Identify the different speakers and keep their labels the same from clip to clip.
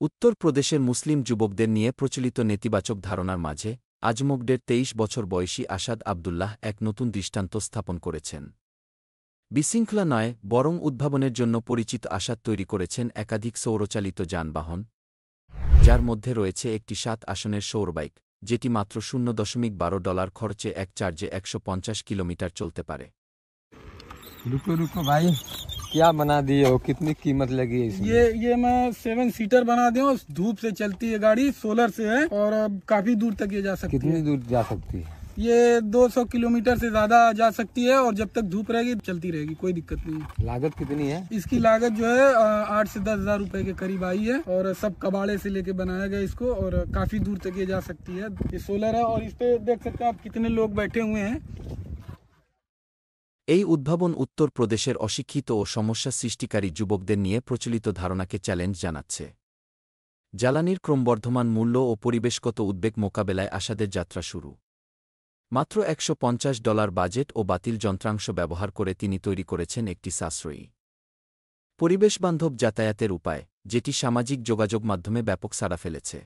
Speaker 1: উত্তর প্রদেশের মুসলিম যুবকদের নিয়ে প্রচলিত নেতিবাচক ধারণার মাঝে আজমগডের ২৩ বছর বয়সী আসাদ আবদুল্লাহ এক নতুন দৃষ্টান্ত স্থাপন করেছেন। বিশৃঙ্খলা নয়, বরং উদ্ভাবনের জন্য পরিচিত আসাদ তৈরি করেছেন একাধিক সৌরচালিত যানবাহন, যার মধ্যে রয়েছে একটি ৭ আসনের সৌরবাইক, যেটি মাত্র $0.১২ খরচে এক চার্জে ১৫০ কিলোমিটার চলতে পারে।
Speaker 2: रुको रुको भाई, क्या बना दिए हो? कितनी कीमत लगी है इसमें?
Speaker 3: ये मैं 7 सीटर बना दिया हूँ। धूप से चलती है गाड़ी, सोलर से है और काफी दूर तक ये जा सकती है।
Speaker 2: कितनी दूर जा सकती है?
Speaker 3: ये 200 किलोमीटर से ज्यादा जा सकती है और जब तक धूप रहेगी चलती रहेगी, कोई दिक्कत नहीं है।
Speaker 2: लागत कितनी है?
Speaker 3: इसकी लागत जो है 8 से 10 हजार रुपए के करीब आई है और सब कबाड़े से लेके बनाया गया इसको और काफी दूर तक ये जा सकती है। ये सोलर है और इस पे देख सकते हैं आप कितने लोग बैठे हुए हैं।
Speaker 1: এই উদ্ভাবন উত্তর প্রদেশের অশিক্ষিত ও সমস্যা সৃষ্টিকারী যুবকদের নিয়ে প্রচলিত ধারণাকে চ্যালেঞ্জ জানাচ্ছে। জ্বালানির ক্রমবর্ধমান মূল্য ও পরিবেশগত উদ্বেগ মোকাবেলায় আসাদের যাত্রা শুরু। মাত্র $১৫০ বাজেট ও বাতিল যন্ত্রাংশ ব্যবহার করে তিনি তৈরি করেছেন একটি সাশ্রয়ী, পরিবেশবান্ধব যাতায়াতের উপায়, যেটি সামাজিক যোগাযোগ মাধ্যমে ব্যাপক সাড়া ফেলেছে।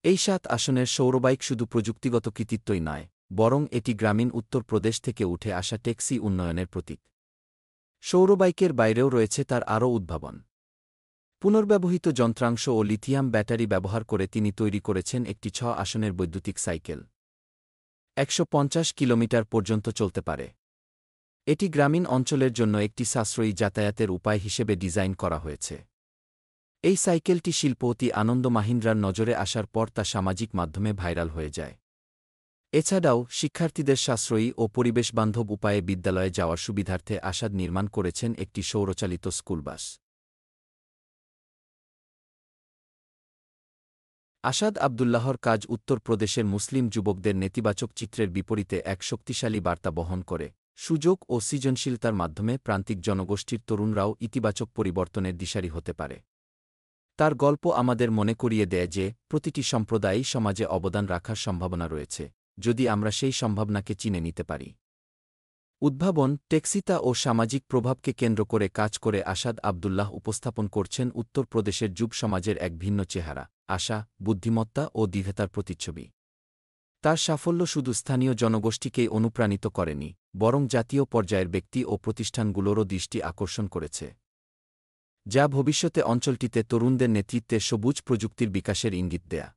Speaker 1: এই ৭ আসনের সৌরবাইক শুধু প্রযুক্তিগত কৃতিত্বই নয়, বরং এটি গ্রামীণ উত্তর প্রদেশ থেকে উঠে আসা ট্যাক্সি উন্নয়নের প্রতীক। সৌরবাইকের বাইরেও রয়েছে তার আরও উদ্ভাবন। পুনর্ব্যবহৃত যন্ত্রাংশ ও লিথিয়াম ব্যাটারি ব্যবহার করে তিনি তৈরি করেছেন একটি ৬ আসনের বৈদ্যুতিক সাইকেল, ১৫০ কিলোমিটার পর্যন্ত চলতে পারে। এটি গ্রামীণ অঞ্চলের জন্য একটি সাশ্রয়ী যাতায়াতের উপায় হিসেবে ডিজাইন করা হয়েছে। এই সাইকেলটি শিল্পপতি আনন্দ মাহিন্দ্রার নজরে আসার পর তা সামাজিক মাধ্যমে ভাইরাল হয়ে যায়। এছাড়াও শিক্ষার্থীদের সাশ্রয়ী ও পরিবেশবান্ধব উপায়ে বিদ্যালয়ে যাওয়ার সুবিধার্থে আসাদ নির্মাণ করেছেন একটি সৌরচালিত স্কুলবাস। আসাদ আবদুল্লাহর কাজ উত্তর প্রদেশের মুসলিম যুবকদের নেতিবাচক চিত্রের বিপরীতে এক শক্তিশালী বার্তা বহন করে। সুযোগ ও সৃজনশীলতার মাধ্যমে প্রান্তিক জনগোষ্ঠীর তরুণরাও ইতিবাচক পরিবর্তনের দিশারি হতে পারে। তার গল্প আমাদের মনে করিয়ে দেয় যে প্রতিটি সম্প্রদায়ই সমাজে অবদান রাখার সম্ভাবনা রয়েছে, যদি আমরা সেই সম্ভাবনাকে চিনে নিতে পারি। উদ্ভাবন, টেকসিতা ও সামাজিক প্রভাবকে কেন্দ্র করে কাজ করে আসাদ আবদুল্লাহ উপস্থাপন করছেন উত্তর প্রদেশের যুব সমাজের এক ভিন্ন চেহারা, আশা, বুদ্ধিমত্তা ও দৃঢ়তার প্রতিচ্ছবি। তার সাফল্য শুধু স্থানীয় জনগোষ্ঠীকেই অনুপ্রাণিত করেনি, বরং জাতীয় পর্যায়ের ব্যক্তি ও প্রতিষ্ঠানগুলোরও দৃষ্টি আকর্ষণ করেছে, যা ভবিষ্যতে অঞ্চলটিতে তরুণদের নেতৃত্বে সবুজ প্রযুক্তির বিকাশের ইঙ্গিত দেয়া।